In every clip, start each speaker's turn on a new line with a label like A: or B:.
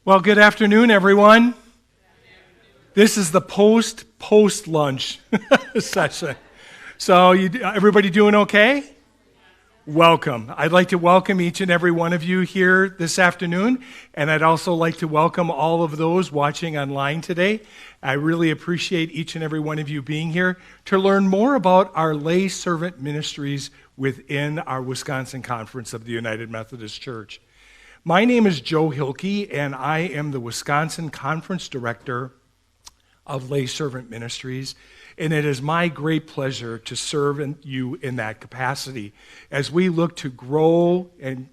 A: Well, good afternoon, everyone. This is the post-lunch session. So everybody doing okay? Welcome. I'd like to welcome each and every one of you here this afternoon, and I'd also like to welcome all of those watching online today. I really appreciate each and every one of you being here to learn more about our lay servant ministries within our Wisconsin Conference of the United Methodist Church. My name is Joe Hilke, and I am the Wisconsin Conference Director of Lay Servant Ministries, and it is my great pleasure to serve you in that capacity as we look to grow and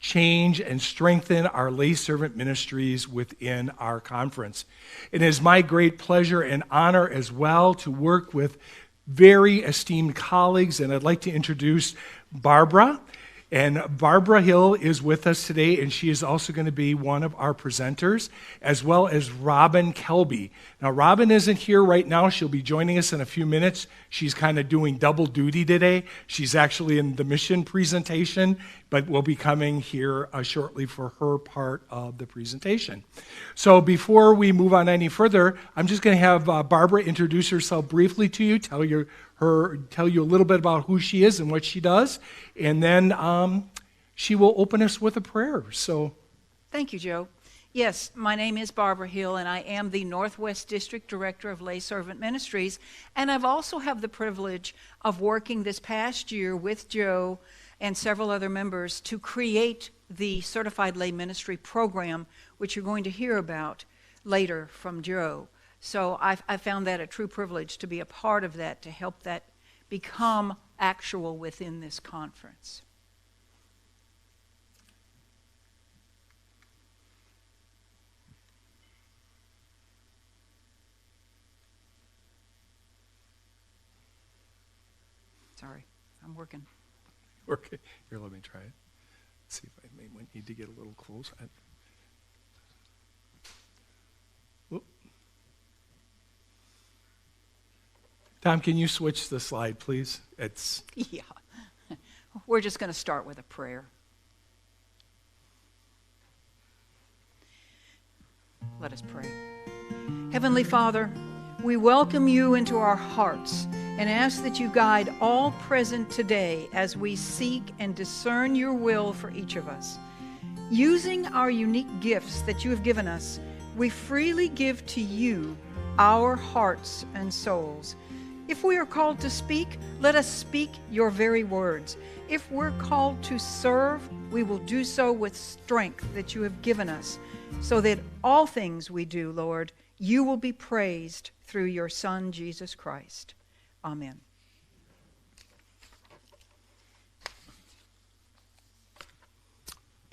A: change and strengthen our lay servant ministries within our conference. It is my great pleasure and honor as well to work with very esteemed colleagues, and I'd like to introduce Barbara. And Barbara Hill is with us today, and she is also going to be one of our presenters, as well as Robin Kelby. Now, Robin isn't here right now. She'll be joining us in a few minutes. She's kind of doing double duty today. She's actually in the mission presentation, but will be coming here shortly for her part of the presentation. So before we move on any further, I'm just going to have Barbara introduce herself briefly to you, tell you a little bit about who she is and what she does, and then she will open us with a prayer. So,
B: thank you, Joe. Yes, my name is Barbara Hill, and I am the Northwest District Director of Lay Servant Ministries, and I've also have the privilege of working this past year with Joe and several other members to create the Certified Lay Ministry program, which you're going to hear about later from Joe. So I found that a true privilege to be a part of that, to help that become actual within this conference. Sorry, I'm working.
A: Okay, here, let me try it. Let's see if I may need to get a little close. Tom, can you switch the slide, please?
B: Yeah. We're just going to start with a prayer. Let us pray. Heavenly Father, we welcome you into our hearts and ask that you guide all present today as we seek and discern your will for each of us. Using our unique gifts that you have given us, we freely give to you our hearts and souls. If we are called to speak, let us speak your very words. If we're called to serve, we will do so with strength that you have given us, so that all things we do, Lord, you will be praised through your Son, Jesus Christ. Amen.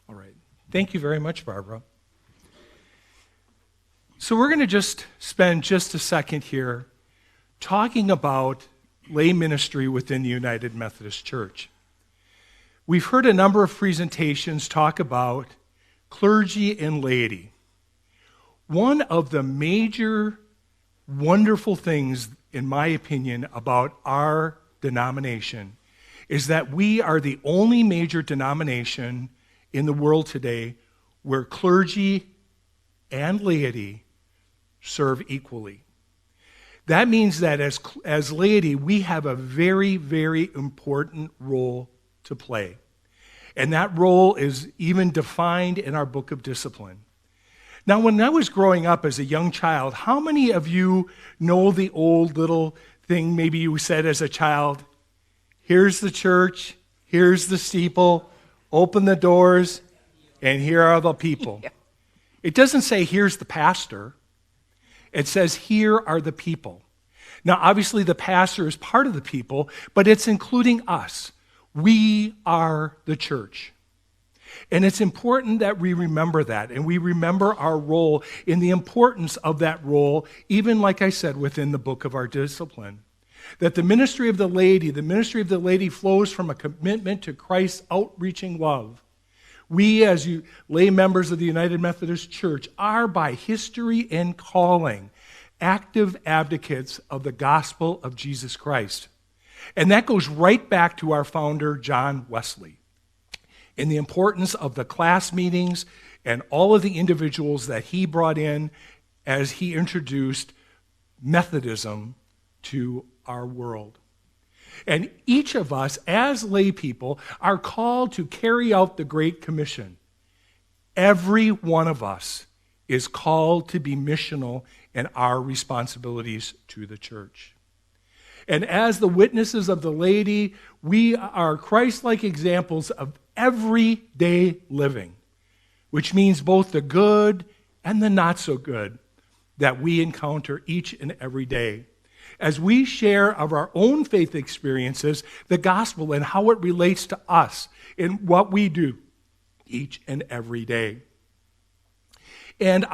A: All right. Thank you very much, Barbara. So we're going to just spend just a second here talking about lay ministry within the United Methodist Church. We've heard a number of presentations talk about clergy and laity. One of the major wonderful things, in my opinion, about our denomination is that we are the only major denomination in the world today where clergy and laity serve equally. That means that as laity, we have a very, very important role to play. And that role is even defined in our book of discipline. Now, when I was growing up as a young child, how many of you know the old little thing maybe you said as a child? Here's the church, here's the steeple, open the doors, and here are the people. Yeah. It doesn't say, here's the pastor. It says, here are the people. Now, obviously, the pastor is part of the people, but it's including us. We are the church. And it's important that we remember that, and we remember our role in the importance of that role, even, like I said, within the book of our discipline. That the ministry of the laity flows from a commitment to Christ's outreaching love. We, as lay members of the United Methodist Church, are by history and calling active advocates of the gospel of Jesus Christ. And that goes right back to our founder, John Wesley. and the importance of the class meetings and all of the individuals that he brought in as he introduced Methodism to our world. And each of us, as lay people, are called to carry out the Great Commission. Every one of us is called to be missional in our responsibilities to the church. And as the witnesses of the Laity, we are Christ-like examples of everyday living, which means both the good and the not so good that we encounter each and every day. As we share of our own faith experiences, the gospel and how it relates to us in what we do each and every day. And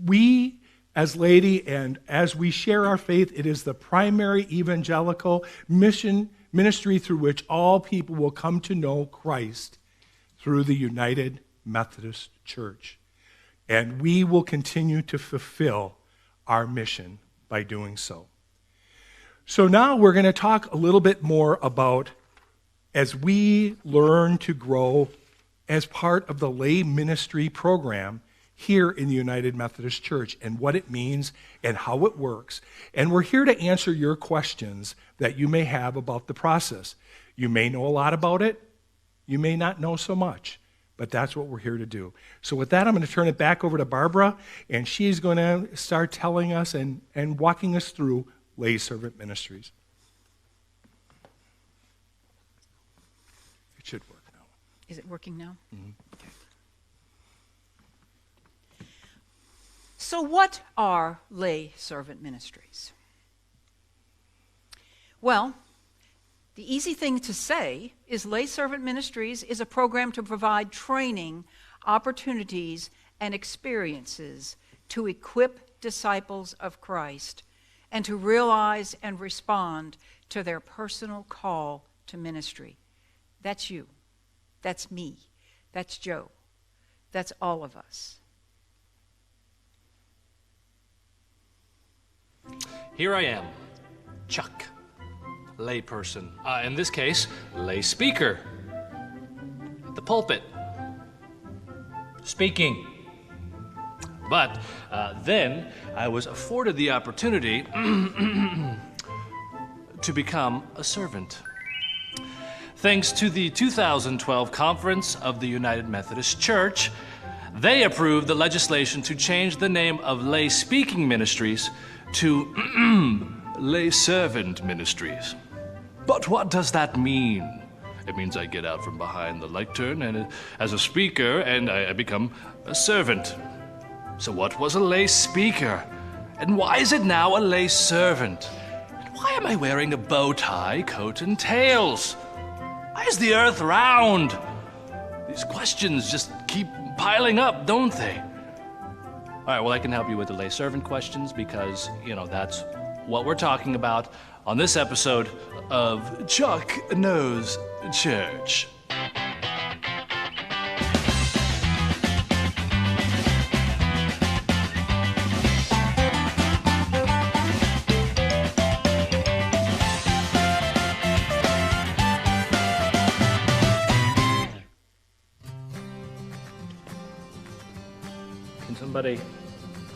A: we as Laity and as we share our faith, it is the primary evangelical ministry through which all people will come to know Christ through the United Methodist Church. And we will continue to fulfill our mission by doing so. So now we're going to talk a little bit more about, as we learn to grow as part of the lay ministry program here in the United Methodist Church, and what it means and how it works. And we're here to answer your questions that you may have about the process. You may know a lot about it. You may not know so much, but that's what we're here to do. So with that, I'm going to turn it back over to Barbara, and she's going to start telling us and walking us through lay servant ministries. It should work now.
B: Is it working now?
A: Mm-hmm. Okay.
B: So what are lay servant ministries? Well, the easy thing to say is lay servant ministries is a program to provide training, opportunities, and experiences to equip disciples of Christ and to realize and respond to their personal call to ministry. That's you. That's me. That's Joe. That's all of us.
C: Here I am, Chuck, layperson. In this case, lay speaker. At the pulpit. Speaking. But then I was afforded the opportunity to become a servant. Thanks to the 2012 Conference of the United Methodist Church, they approved the legislation to change the name of lay speaking ministries to lay servant ministries. But what does that mean? It means I get out from behind the lectern and as a speaker, and I become a servant. So what was a lay speaker? And why is it now a lay servant? And why am I wearing a bow tie, coat, and tails? Why is the earth round? These questions just keep piling up, don't they? All right, well, I can help you with the lay servant questions because, that's what we're talking about on this episode of Chuck Knows Church.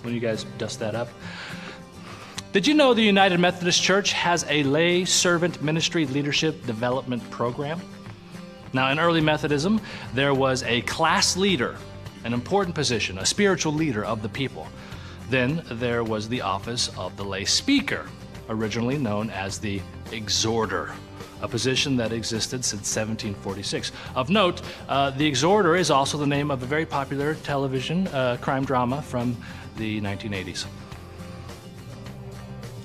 C: When you guys dust that up. Did you know the United Methodist Church has a lay servant ministry leadership development program? Now, in early Methodism, there was a class leader, an important position, a spiritual leader of the people. Then there was the office of the lay speaker, originally known as the exhorter, a position that existed since 1746. Of note, the exhorter is also the name of a very popular television crime drama from the 1980s.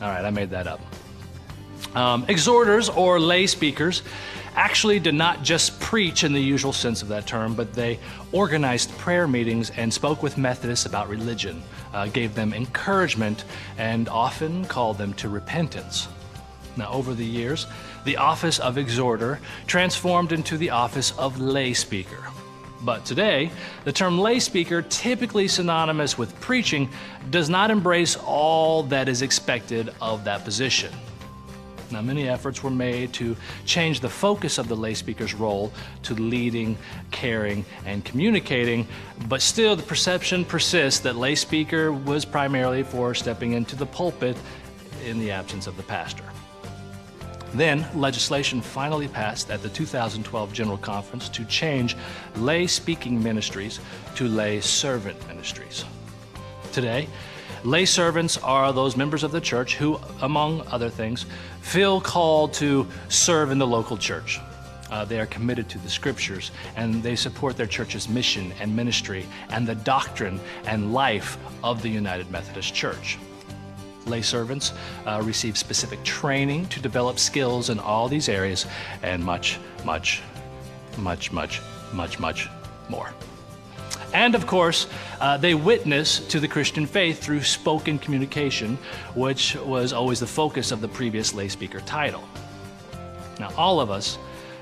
C: All right, I made that up. Exhorters or lay speakers actually did not just preach in the usual sense of that term, but they organized prayer meetings and spoke with Methodists about religion, gave them encouragement, and often called them to repentance. Now, over the years, the office of exhorter transformed into the office of lay speaker. But today, the term lay speaker, typically synonymous with preaching, does not embrace all that is expected of that position. Now, many efforts were made to change the focus of the lay speaker's role to leading, caring, and communicating, but still the perception persists that lay speaker was primarily for stepping into the pulpit in the absence of the pastor. Then, legislation finally passed at the 2012 General Conference to change lay speaking ministries to lay servant ministries. Today, lay servants are those members of the church who, among other things, feel called to serve in the local church. They are committed to the scriptures, and they support their church's mission and ministry and the doctrine and life of the United Methodist Church. Lay servants receive specific training to develop skills in all these areas and much, much, much, much, much, much more. And of course, they witness to the Christian faith through spoken communication, which was always the focus of the previous lay speaker title. Now, all of us,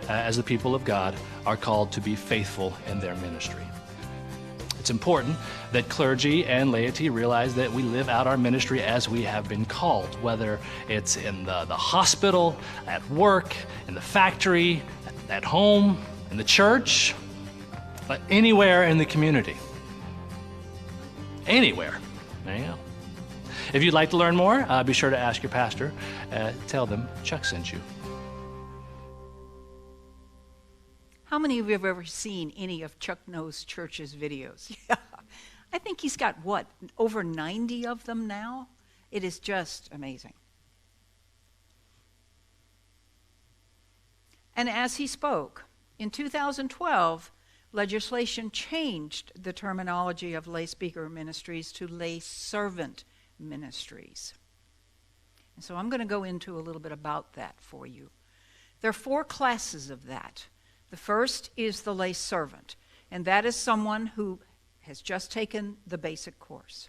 C: as the people of God, are called to be faithful in their ministry. It's important that clergy and laity realize that we live out our ministry as we have been called, whether it's in the hospital, at work, in the factory, at home, in the church, but anywhere in the community. Anywhere. There you go. If you'd like to learn more, be sure to ask your pastor. Tell them Chuck sent you.
B: How many of you have ever seen any of Chuck Knows Church's videos? Yeah. I think he's got, over 90 of them now? It is just amazing. And as he spoke, in 2012, legislation changed the terminology of lay speaker ministries to lay servant ministries. And so I'm going to go into a little bit about that for you. There are 4 classes of that. The first is the lay servant, and that is someone who has just taken the basic course.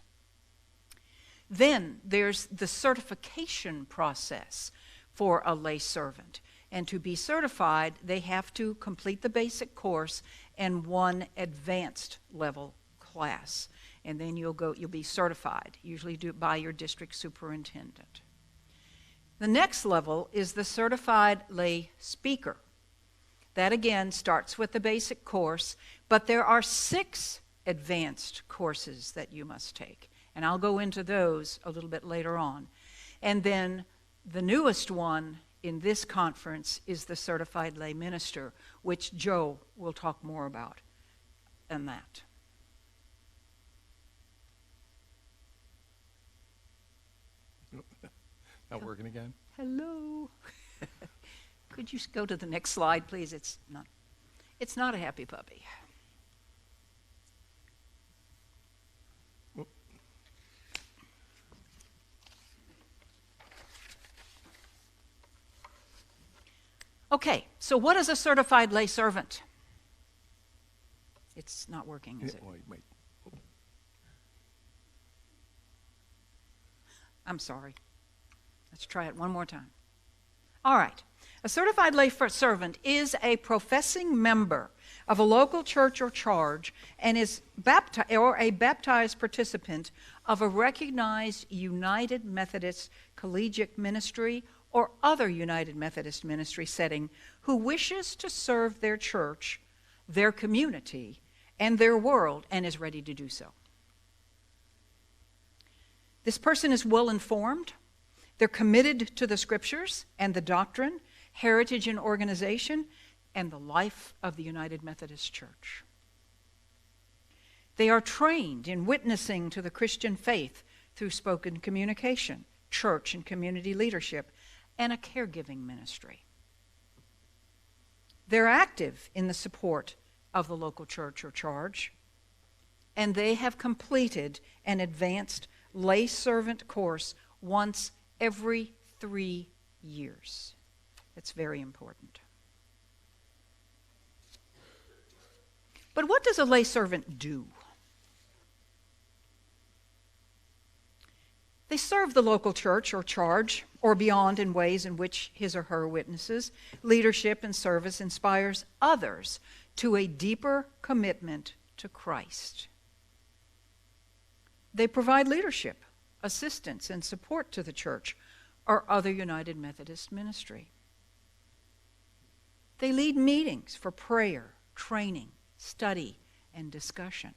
B: Then there's the certification process for a lay servant. And to be certified, they have to complete the basic course and 1 advanced level class. And then you'll be certified, usually by your district superintendent. The next level is the certified lay speaker. That again starts with the basic course, but there are 6 advanced courses that you must take. And I'll go into those a little bit later on. And then the newest one in this conference is the certified lay minister, which Joe will talk more about in that.
A: Not working again?
B: Hello. Could you go to the next slide, please? It's not a happy puppy. Okay, so what is a certified lay servant? It's not working, is it?
A: Wait.
B: I'm sorry. Let's try it one more time. All right. A certified lay servant is a professing member of a local church or charge and is a baptized participant of a recognized United Methodist collegiate ministry or other United Methodist ministry setting who wishes to serve their church, their community, and their world and is ready to do so. This person is well informed. They're committed to the scriptures and the doctrine, heritage and organization, and the life of the United Methodist Church. They are trained in witnessing to the Christian faith through spoken communication, church and community leadership, and a caregiving ministry. They're active in the support of the local church or charge, and they have completed an advanced lay servant course once every 3 years. That's very important. But what does a lay servant do? They serve the local church or charge or beyond in ways in which his or her witnesses, leadership, and service inspires others to a deeper commitment to Christ. They provide leadership, assistance, and support to the church or other United Methodist ministry. They lead meetings for prayer, training, study, and discussion.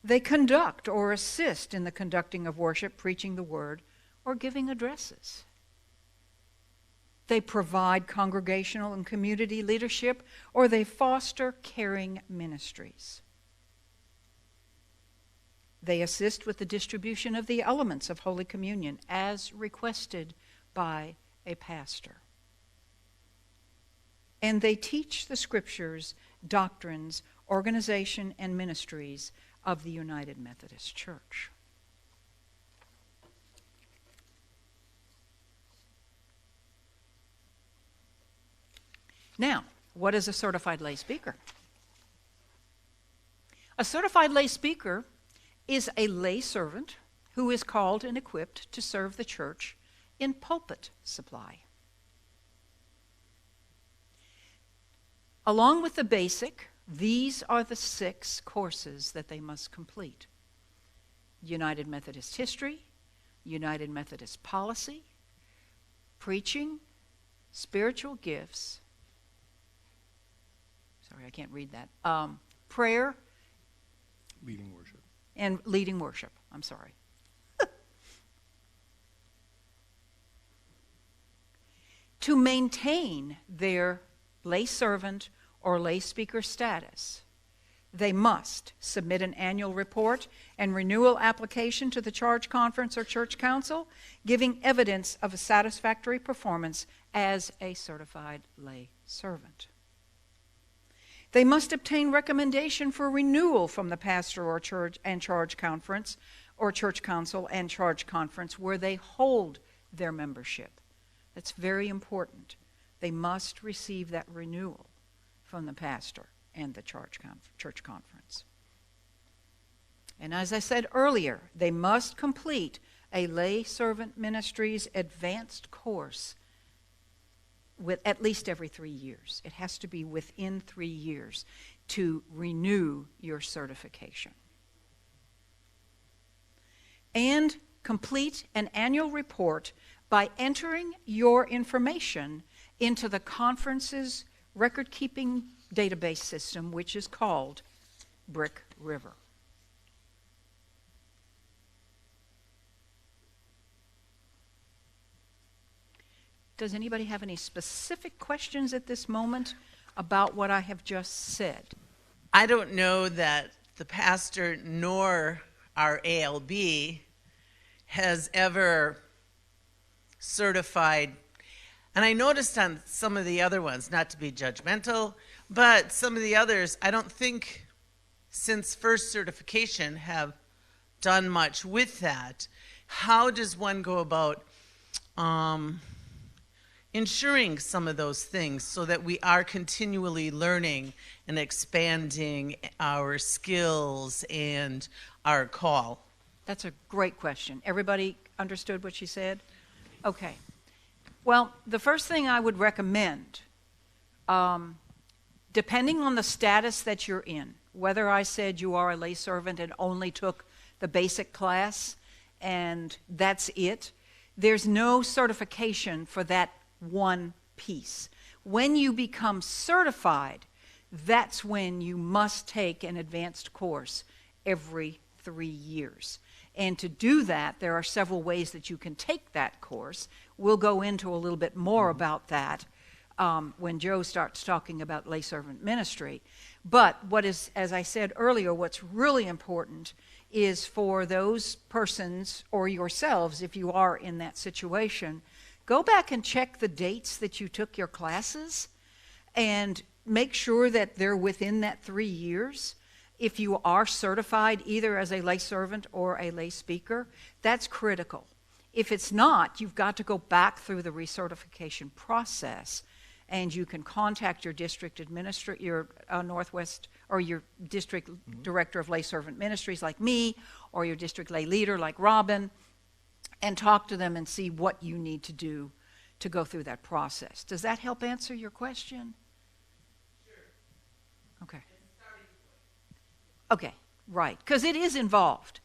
B: They conduct or assist in the conducting of worship, preaching the word, or giving addresses. They provide congregational and community leadership, or they foster caring ministries. They assist with the distribution of the elements of Holy Communion as requested by a pastor. And they teach the scriptures, doctrines, organization, and ministries of the United Methodist Church. Now, what is a certified lay speaker? A certified lay speaker is a lay servant who is called and equipped to serve the church in pulpit supply. Along with the basic, these are the 6 courses that they must complete: United Methodist history, United Methodist policy, preaching, spiritual gifts, sorry, I can't read that, prayer,
A: Leading worship.
B: and leading worship. I'm sorry. To maintain their lay servant or lay speaker status, they must submit an annual report and renewal application to the charge conference or church council, giving evidence of a satisfactory performance as a certified lay servant. They must obtain recommendation for renewal from the pastor or church and charge conference or church council and charge conference where they hold their membership. That's very important. They must receive that renewal from the pastor and the church conference. And as I said earlier, they must complete a lay servant ministry's advanced course with at least every 3 years. It has to be within 3 years to renew your certification. And complete an annual report by entering your information into the conference's record-keeping database system, which is called Brick River. Does anybody have any specific questions at this moment about what I have just said?
D: I don't know that the pastor nor our ALB has ever certified, and I noticed on some of the other ones, not to be judgmental, but some of the others, I don't think since first certification have done much with that. How does one go about ensuring some of those things so that we are continually learning and expanding our skills and our call?
B: That's a great question. Everybody understood what she said? Okay. Well, the first thing I would recommend, depending on the status that you're in, whether I said you are a lay servant and only took the basic class and that's it, there's no certification for that one piece. When you become certified, that's when you must take an advanced course every 3 years. And to do that, there are several ways that you can take that course. We'll go into a little bit more about that when Joe starts talking about lay servant ministry. But what is, as I said earlier, what's really important is for those persons or yourselves, if you are in that situation, go back and check the dates that you took your classes and make sure that they're within that 3 years. If you are certified either as a lay servant or a lay speaker, that's critical. If it's not, you've got to go back through the recertification process, and you can contact your district administrator, your Northwest, or your district director of lay servant ministries like me, or your district lay leader like Robin, and talk to them and see what you need to do to go through that process. Does that help answer your question?
D: Sure.
B: Okay. Okay, right, because it is involved.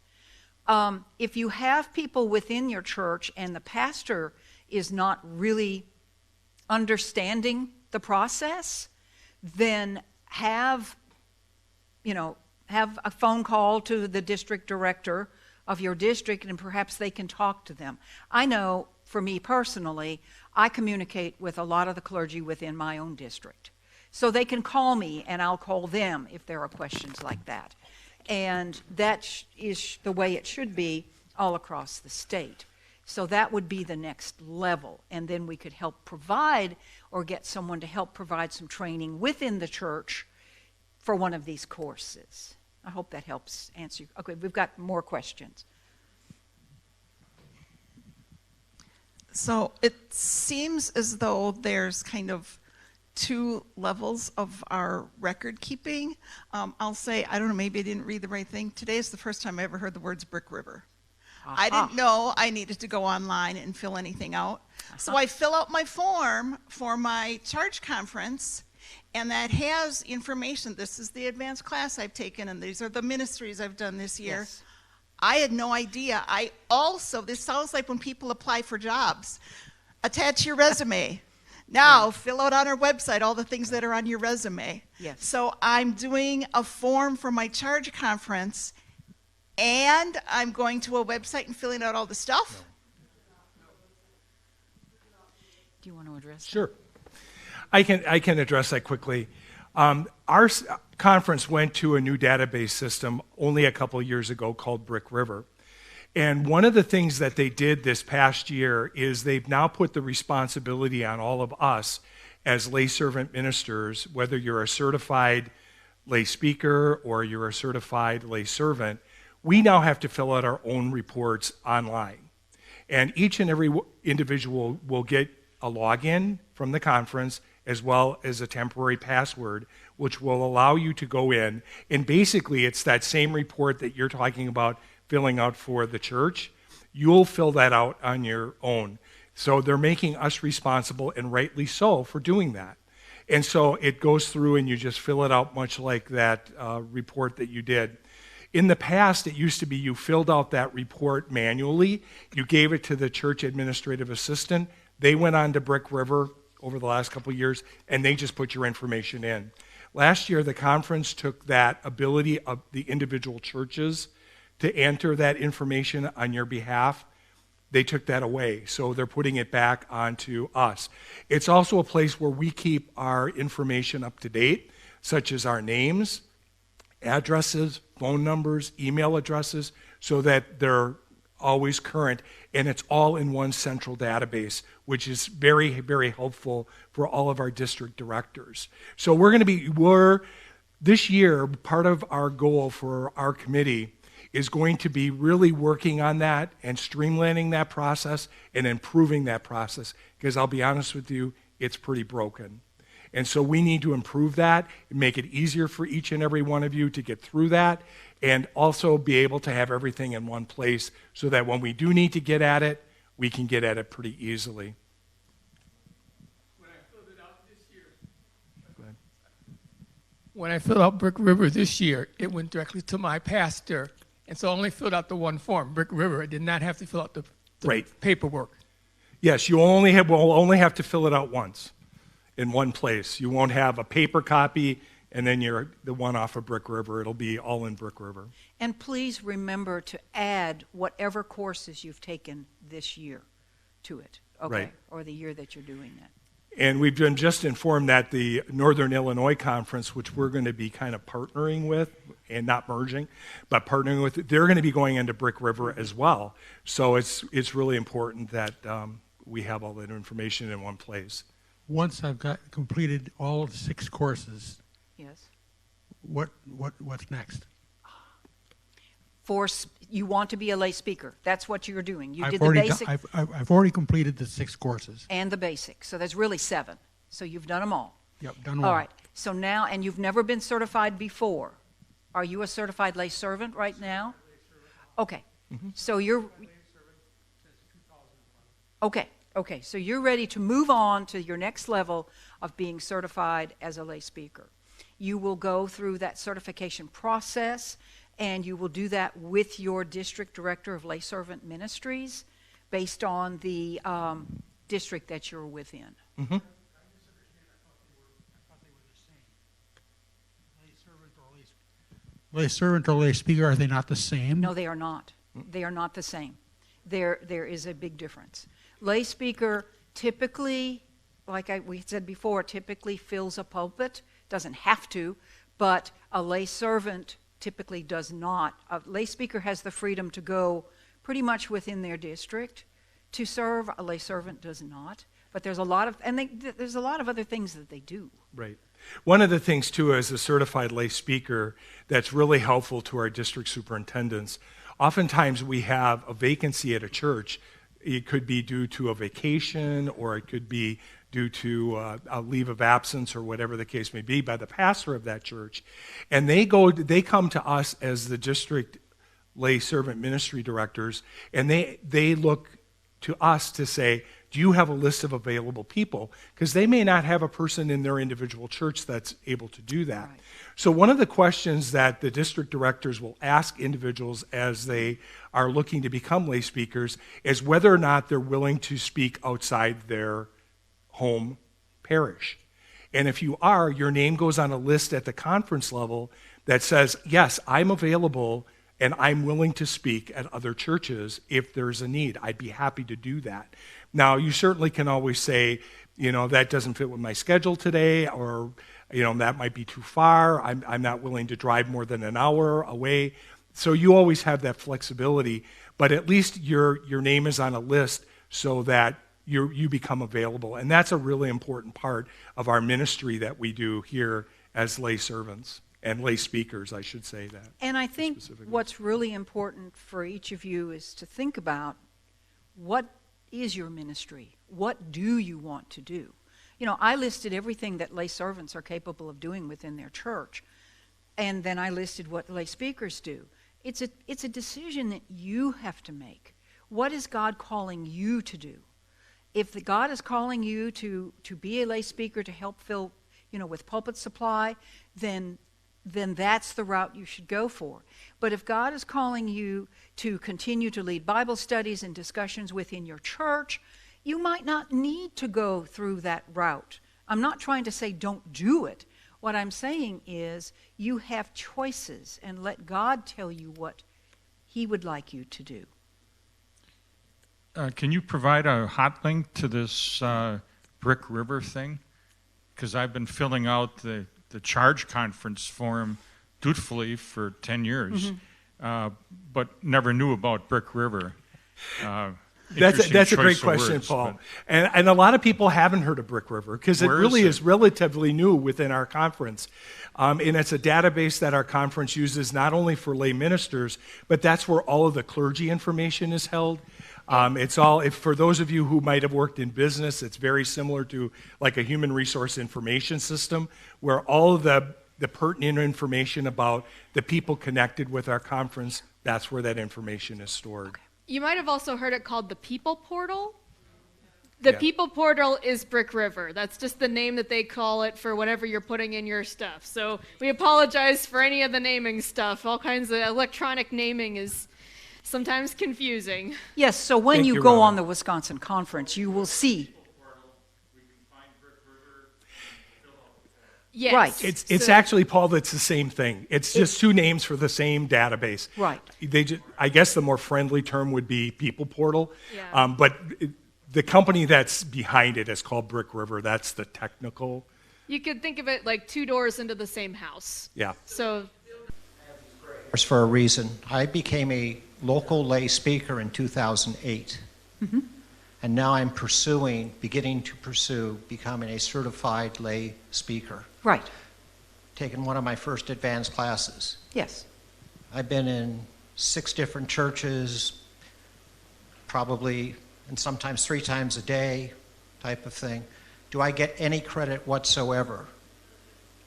B: If you have people within your church and the pastor is not really understanding the process, then have a phone call to the district director of your district, and perhaps they can talk to them. I know, for me personally, I communicate with a lot of the clergy within my own district. So they can call me, and I'll call them if there are questions like that. And that is the way it should be all across the state. So that would be the next level. And then we could help provide or get someone to help provide some training within the church for one of these courses. I hope that helps answer you. Okay, we've got more questions.
E: So it seems as though there's kind of two levels of our record keeping. I'll say, I don't know, maybe I didn't read the right thing. Today is the first time I ever heard the words Brick River. I didn't know I needed to go online and fill anything out. So I fill out my form for my charge conference, and that has information. This is the advanced class I've taken, and these are the ministries I've done this year.
B: Yes.
E: I had no idea. This sounds like when people apply for jobs. Attach your resume. Now, fill out on our website all the things that are on your resume.
B: Yes.
E: So I'm doing a form for my charge conference, and I'm going to a website and filling out all the stuff.
B: Do you want to address that?
A: Sure. I can address that quickly. Our conference went to a new database system only a couple of years ago called Brick River. And one of the things that they did this past year is they've now put the responsibility on all of us as lay servant ministers, whether you're a certified lay speaker or you're a certified lay servant, we now have to fill out our own reports online. And each and every individual will get a login from the conference as well as a temporary password, which will allow you to go in. And basically, it's that same report that you're talking about filling out for the church. You'll fill that out on your own. So they're making us responsible, and rightly so, for doing that. And so it goes through and you just fill it out much like that report that you did. In the past, it used to be you filled out that report manually. You gave it to the church administrative assistant. They went on to Brick River over the last couple of years, and they just put your information in. Last year, the conference took that ability of the individual churches to enter that information on your behalf. They took that away, so they're putting it back onto us. It's also a place where we keep our information up to date, such as our names, addresses, phone numbers, email addresses, so that they're always current, and it's all in one central database, which is very, very helpful for all of our district directors. So this year, part of our goal for our committee is going to be really working on that and streamlining that process and improving that process, because I'll be honest with you, it's pretty broken. And so we need to improve that and make it easier for each and every one of you to get through that, and also be able to have everything in one place so that when we do need to get at it, we can get at it pretty easily.
F: When I filled out Brick River this year, it went directly to my pastor, and so I only filled out the one form, Brick River. I did not have to fill out the
A: Right.
F: paperwork.
A: Yes, will only have to fill it out once in one place. You won't have a paper copy and then you're the one off of Brick River. It'll be all in Brick River.
B: And please remember to add whatever courses you've taken this year to it, okay?
A: Right.
B: Or the year that you're doing that.
A: And we've been just informed that the Northern Illinois Conference, which we're going to be kind of partnering with, and not merging, but partnering with, they're going to be going into Brick River as well. So it's really important that we have all that information in one place.
G: Once I've completed all 6 courses,
B: Yes.
G: what's next?
B: You want to be a lay speaker. That's what you're doing. You
G: I've
B: did the
G: already
B: basic
G: I've already completed the 6 courses.
B: and the basic. So there's really 7. So you've done them all.
G: Yep, done
B: All
G: all.
B: right. So now, and you've never been certified before. Are you a certified lay servant right now? Okay. So you're Okay. So you're ready to move on to your next level of being certified as a lay speaker. You will go through that certification process. and you will do that with your district director of lay servant ministries based on the district that you're within.
A: Mm-hmm.
G: Lay servant or lay speaker, are they not the same?
B: No, they are not. They are not the same. There is a big difference. Lay speaker typically, like we said before, typically fills a pulpit, doesn't have to, but a lay servant typically does not. A lay speaker has the freedom to go pretty much within their district to serve. A lay servant does not. But there's a lot of, there's a lot of other things that they do.
A: Right. One of the things, too, as a certified lay speaker that's really helpful to our district superintendents, oftentimes we have a vacancy at a church. It could be due to a vacation, or it could be due to a leave of absence, or whatever the case may be, by the pastor of that church. And they come to us as the district lay servant ministry directors, and they look to us to say, do you have a list of available people? Because they may not have a person in their individual church that's able to do that.
B: Right.
A: So one of the questions that the district directors will ask individuals as they are looking to become lay speakers is whether or not they're willing to speak outside their home parish. And if you are, your name goes on a list at the conference level that says, yes, I'm available and I'm willing to speak at other churches if there's a need. I'd be happy to do that. Now, you certainly can always say, that doesn't fit with my schedule today, or, that might be too far. I'm not willing to drive more than an hour away. So you always have that flexibility, but at least your name is on a list so that you become available. And that's a really important part of our ministry that we do here as lay servants. And lay speakers, I should say that.
B: And I think what's really important for each of you is to think about, what is your ministry? What do you want to do? I listed everything that lay servants are capable of doing within their church, and then I listed what lay speakers do. It's a decision that you have to make. What is God calling you to do? If God is calling you to be a lay speaker to help fill, with pulpit supply, then that's the route you should go for. But if God is calling you to continue to lead Bible studies and discussions within your church, you might not need to go through that route. I'm not trying to say don't do it. What I'm saying is you have choices, and let God tell you what He would like you to do.
H: Can you provide a hot link to this Brick River thing? Because I've been filling out the charge conference form dutifully for 10 years, but never knew about Brick River.
A: That's a great question,
H: words,
A: Paul. And a lot of people haven't heard of Brick River because it really is relatively new within our conference. And it's a database that our conference uses not only for lay ministers, but that's where all of the clergy information is held. It's all, for those of you who might have worked in business, it's very similar to like a human resource information system where all of the pertinent information about the people connected with our conference, that's where that information is stored.
B: Okay.
I: You might have also heard it called the People Portal. The People Portal is Brick River. That's just the name that they call it for whatever you're putting in your stuff. So we apologize for any of the naming stuff. All kinds of electronic naming is sometimes confusing.
B: Yes, so when you go on the Wisconsin conference, you will see.
I: Yes.
B: Right.
A: It's actually, Paul, that's the same thing. It's just two names for the same database.
B: Right.
A: I guess the more friendly term would be People Portal.
I: Yeah.
A: But the company that's behind it is called Brick River. That's the technical.
I: You could think of it like two doors into the same house.
A: Yeah.
I: So
J: for a reason. I became a local lay speaker in 2008.
B: Mm-hmm.
J: And now I'm beginning to pursue becoming a certified lay speaker.
B: Right.
J: Taking one of my first advanced classes.
B: Yes.
J: I've been in 6 different churches, probably, and sometimes 3 times a day type of thing. Do I get any credit whatsoever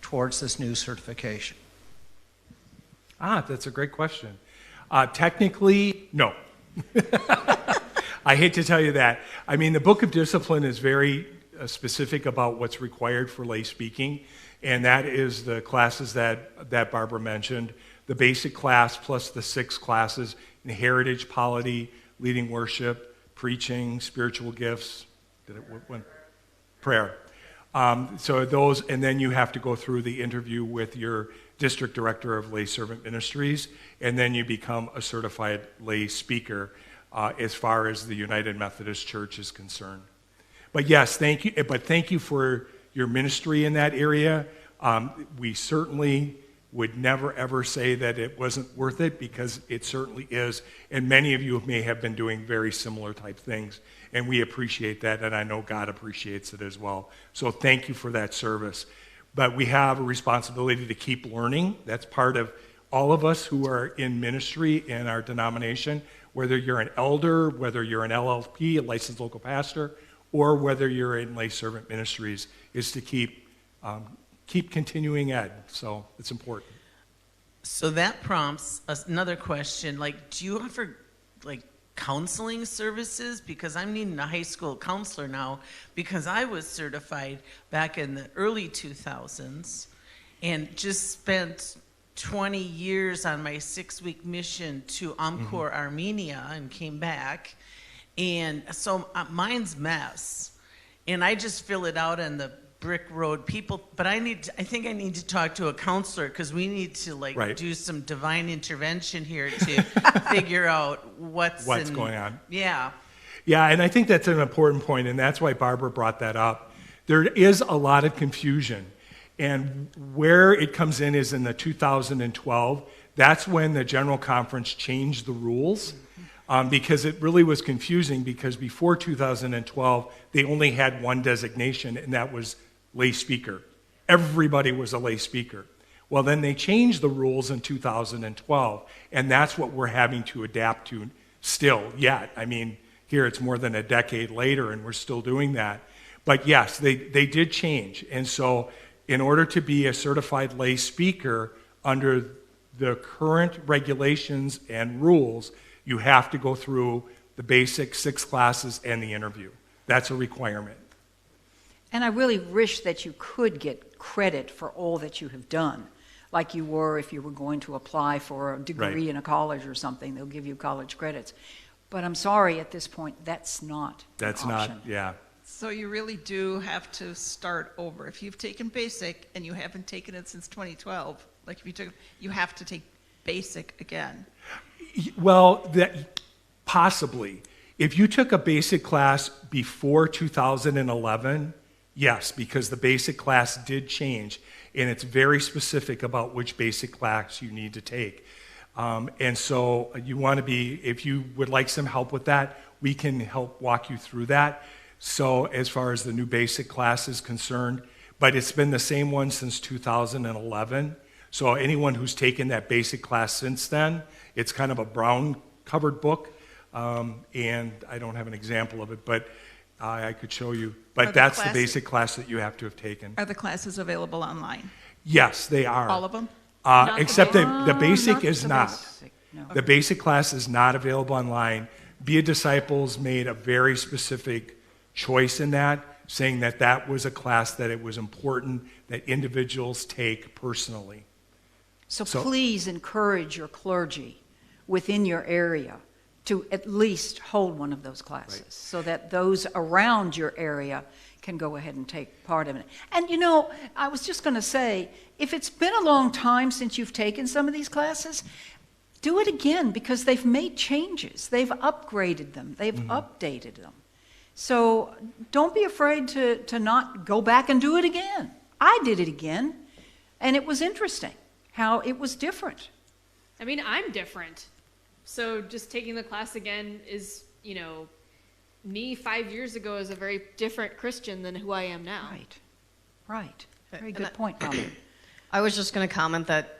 J: towards this new certification?
A: That's a great question. Technically, no. I hate to tell you that. I mean, the Book of Discipline is very specific about what's required for lay speaking, and that is the classes that Barbara mentioned, the basic class plus the 6 classes in heritage, polity, leading worship, preaching, spiritual gifts, prayer. So those, and then you have to go through the interview with your district director of lay servant ministries, and then you become a certified lay speaker as far as the United Methodist Church is concerned. But yes, thank you. But thank you for your ministry in that area. We certainly would never ever say that it wasn't worth it, because it certainly is. And many of you may have been doing very similar type things, and we appreciate that, and I know God appreciates it as well. So thank you for that service. But we have a responsibility to keep learning. That's part of all of us who are in ministry in our denomination, whether you're an elder, whether you're an LLP, a licensed local pastor, or whether you're in lay servant ministries, is to keep continuing ed. So it's important.
D: So that prompts another question. Like, do you offer like counseling services? Because I'm needing a high school counselor now, because I was certified back in the early 2000s and just spent 20 years on my 6-week mission to Amkur, Armenia, and came back. And so mine's mess. And I just fill it out on the brick road people, but I think I need to talk to a counselor, because we need to do some divine intervention here to figure out what's
A: going on.
D: Yeah.
A: Yeah, and I think that's an important point, and that's why Barbara brought that up. There is a lot of confusion, and where it comes in is in the 2012. That's when the General Conference changed the rules, because it really was confusing, because before 2012, they only had one designation, and that was lay speaker. Everybody was a lay speaker. Well, then they changed the rules in 2012, and that's what we're having to adapt to still yet. I mean, here it's more than a decade later, and we're still doing that. But yes, they did change. And so in order to be a certified lay speaker under the current regulations and rules, you have to go through the basic 6 classes and the interview. That's a requirement.
B: And I really wish that you could get credit for all that you have done, like you were if you were going to apply for a degree in a college or something. They'll give you college credits. But I'm sorry, at this point, that's not an option.
A: Yeah.
E: So you really do have to start over. If you've taken basic and you haven't taken it since 2012, like if you have to take basic again.
A: Well, possibly. If you took a basic class before 2011, yes, because the basic class did change, and it's very specific about which basic class you need to take. And so you want to be, if you would like some help with that, we can help walk you through that. So as far as the new basic class is concerned, but it's been the same one since 2011. So anyone who's taken that basic class since then, it's kind of a brown covered book. And I don't have an example of it, but I could show you. But that's the basic class that you have to have taken.
E: Are the classes available online?
A: Yes, they are.
E: All of them?
A: Except the basic is not.
B: Basic, no.
A: The basic class is not available online. Be a Disciples made a very specific choice in that, saying that that was a class that it was important that individuals take personally.
B: So please encourage your clergy within your area to at least hold one of those classes, so that those around your area can go ahead and take part in it. And you know, I was just going to say, if it's been a long time since you've taken some of these classes, do it again, because they've made changes. They've upgraded them. They've updated them. So don't be afraid to not go back and do it again. I did it again, and it was interesting how it was different.
I: I mean, I'm different. So just taking the class again is, you know, me 5 years ago is a very different Christian than who I am now.
B: Right. Very good point, Robin.
K: I was just going to comment that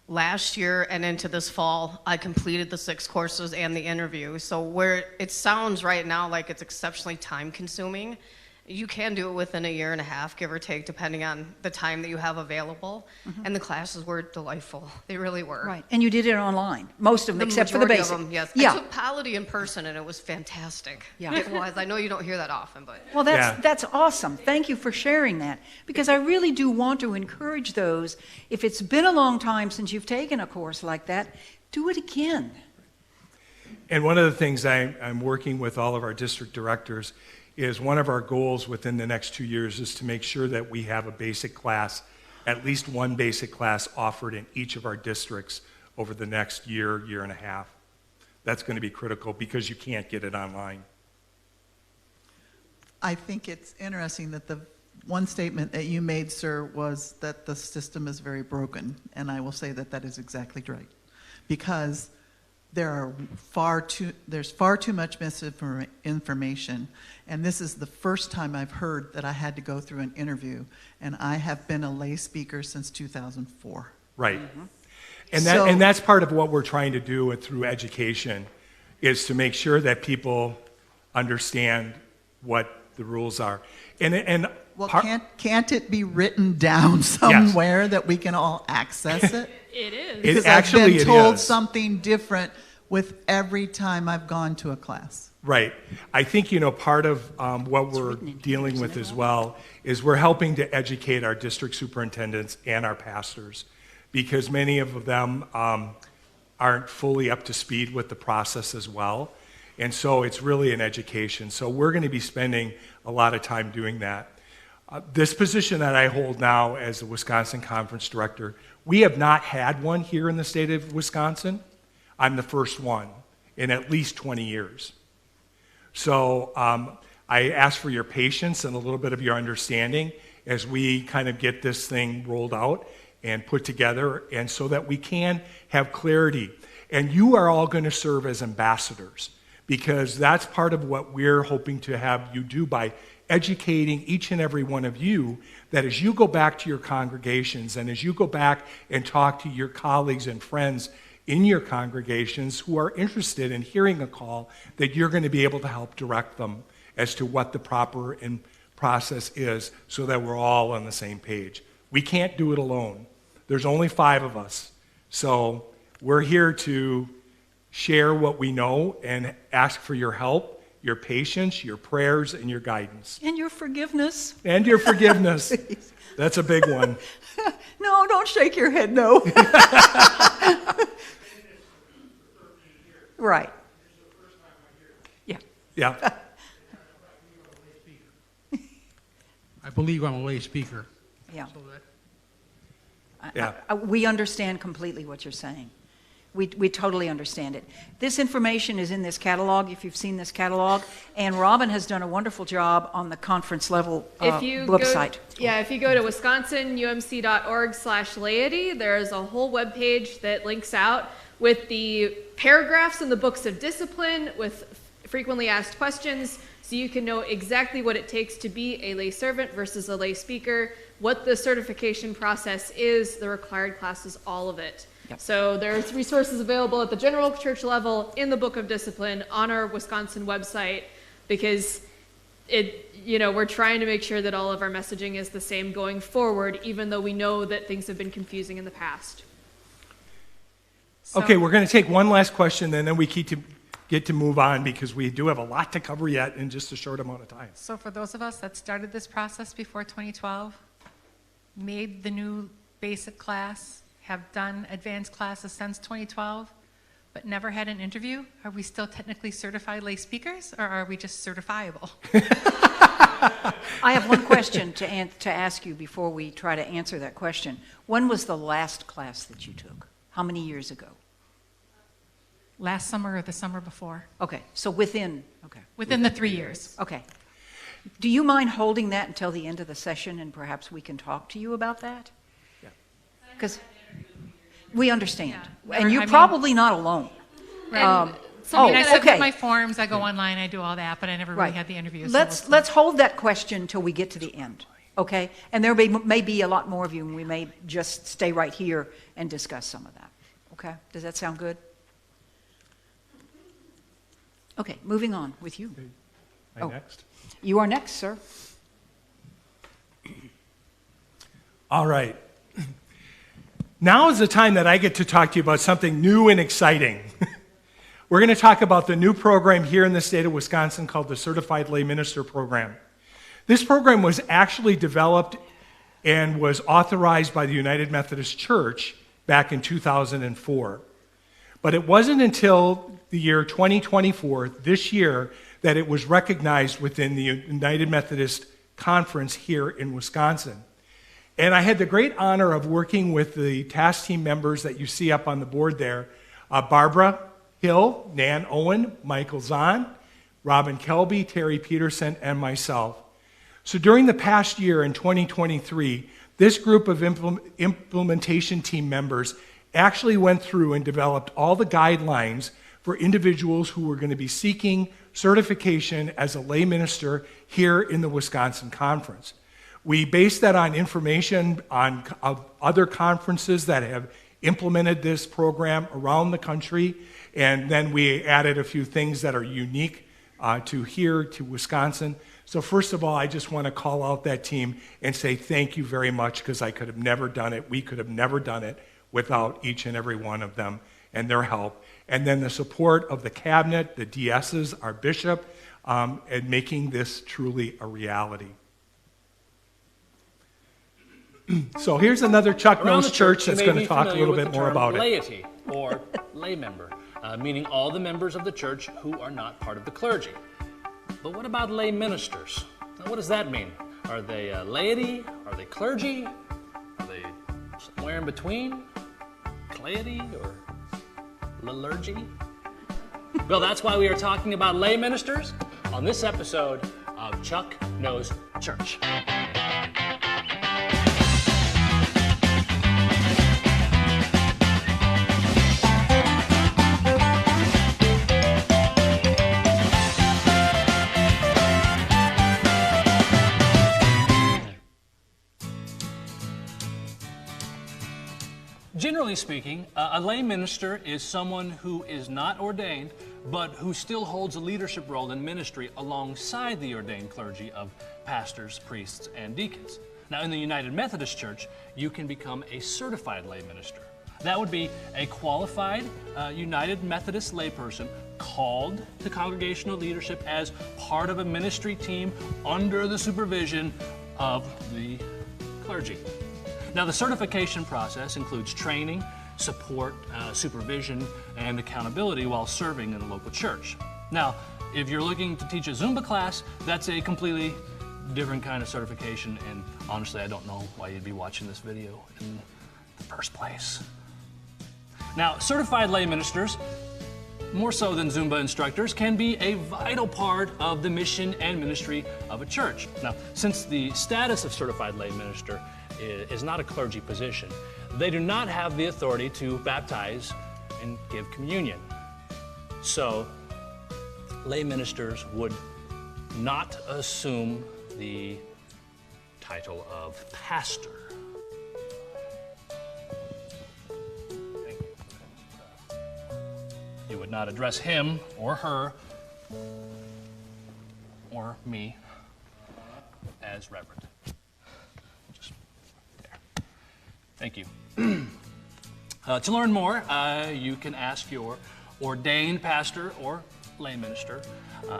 K: last year and into this fall, I completed the 6 courses and the interview. So where it sounds right now like it's exceptionally time consuming, You can do it within a year and a half, give or take, depending on the time that you have available. And the classes were delightful. They really were.
B: Right. And you did it online, most of them, except for the
K: majority
B: basic.
K: of them, yes.
B: Yeah.
K: I took Polity in person, and it was fantastic.
B: Yeah.
K: It was. I know you don't hear that often, but.
B: Well,
A: Yeah.
B: that's awesome. Thank you for sharing that, because I really do want to encourage those, if it's been a long time since you've taken a course like that, do it again.
A: And one of the things I'm working with all of our district directors is one of our goals within the next 2 years is to make sure that we have a basic class, at least one basic class offered in each of our districts over the next year, year and a half. That's going to be critical because you can't get it online.
L: I think it's interesting that the one statement that you made, sir, was that the system is very broken, and I will say that that is exactly right, because there's far too much misinformation, and this is the first time I've heard that I had to go through an interview, and I have been a lay speaker since 2004.
A: Right.
B: Mm-hmm.
A: And that's part of what we're trying to do through education, is to make sure that people understand what the rules are.
L: Well, can't it be written down somewhere that we can all access it?
I: It is.
L: Because I've been told something different with every time I've gone to a class.
A: Right. I think, part of what we're dealing with as well is we're helping to educate our district superintendents and our pastors, because many of them aren't fully up to speed with the process as well. And so it's really an education. So we're going to be spending a lot of time doing that. This position that I hold now as the Wisconsin Conference Director, we have not had one here in the state of Wisconsin. I'm the first one in at least 20 years. So I ask for your patience and a little bit of your understanding as we kind of get this thing rolled out and put together, and so that we can have clarity. And you are all going to serve as ambassadors, because that's part of what we're hoping to have you do by educating each and every one of you, that as you go back to your congregations and as you go back and talk to your colleagues and friends in your congregations who are interested in hearing a call, that you're going to be able to help direct them as to what the proper process is, so that we're all on the same page. We can't do it alone. There's only 5 of us. So we're here to share what we know and ask for your help, your patience, your prayers, and your guidance.
B: And your forgiveness.
A: And your forgiveness. That's a big one.
B: No, don't shake your head, no. Right. Yeah.
A: Yeah.
G: I believe I'm a lay speaker.
B: Yeah.
G: So that,
B: We understand completely what you're saying. We totally understand it. This information is in this catalog, if you've seen this catalog, and Robin has done a wonderful job on the conference level website.
I: If you go to wisconsinumc.org/laity, there's a whole webpage that links out with the paragraphs in the books of discipline with frequently asked questions, so you can know exactly what it takes to be a lay servant versus a lay speaker, what the certification process is, the required classes, all of it.
B: Yep.
I: So there's resources available at the general church level, in the Book of Discipline, on our Wisconsin website, because we're trying to make sure that all of our messaging is the same going forward, even though we know that things have been confusing in the past.
A: Okay, we're going to take one last question, and then we get to move on, because we do have a lot to cover yet in just a short amount of time.
M: So for those of us that started this process before 2012, made the new basic class, have done advanced classes since 2012, but never had an interview, are we still technically certified lay speakers, or are we just certifiable?
B: I have one question to ask you before we try to answer that question. When was the last class that you took? How many years ago?
M: Last summer or the summer before.
B: Okay, so within
M: the 3 years.
B: Okay. Do you mind holding that until the end of the session, and perhaps we can talk to you about that?
A: Yeah.
B: Because we understand.
M: Yeah.
B: And you're probably not alone.
M: Right. I submit
B: okay.
M: my forms, I go online, I do all that, but I never really had the interviews.
B: Let's hold that question until we get to the end, okay? And there may be a lot more of you, and we may just stay right here and discuss some of that, okay? Does that sound good? Okay, moving on with you.
A: Next?
B: You are next, sir.
A: All right. Now is the time that I get to talk to you about something new and exciting. We're going to talk about the new program here in the state of Wisconsin called the Certified Lay Minister Program. This program was actually developed and was authorized by the United Methodist Church back in 2004. But it wasn't until the year 2024, this year, that it was recognized within the United Methodist Conference here in Wisconsin. And I had the great honor of working with the task team members that you see up on the board there, Barbara Hill, Nan Owen, Michael Zahn, Robin Kelby, Terry Peterson, and myself. So during the past year in 2023, this group of implementation team members actually went through and developed all the guidelines for individuals who were going to be seeking certification as a lay minister here in the Wisconsin Conference. We based that on information of other conferences that have implemented this program around the country, and then we added a few things that are unique to here, to Wisconsin. So first of all, I just want to call out that team and say thank you very much, because I could have never done it. We could have never done it without each and every one of them and their help. And then the support of the cabinet, the DSs, our bishop, and making this truly a reality. So here's another Chuck Knows Church that's going to talk a little bit more about it.
C: Laity, or lay member, meaning all the members of the church who are not part of the clergy. But what about lay ministers? Now, what does that mean? Are they laity? Are they clergy? Are they somewhere in between? Laity or liturgy? Well, that's why we are talking about lay ministers on this episode of Chuck Knows Church. Generally speaking, a lay minister is someone who is not ordained, but who still holds a leadership role in ministry alongside the ordained clergy of pastors, priests, and deacons. Now, in the United Methodist Church, you can become a certified lay minister. That would be a qualified United Methodist layperson called to congregational leadership as part of a ministry team under the supervision of the clergy. Now, the certification process includes training, support, supervision, and accountability while serving in a local church. Now, if you're looking to teach a Zumba class, that's a completely different kind of certification, and honestly, I don't know why you'd be watching this video in the first place. Now, certified lay ministers, more so than Zumba instructors, can be a vital part of the mission and ministry of a church. Now, since the status of certified lay minister is not a clergy position, they do not have the authority to baptize and give communion. So, lay ministers would not assume the title of pastor. Thank you. You would not address him or her or me as reverend. Thank you. To learn more, you can ask your ordained pastor or lay minister,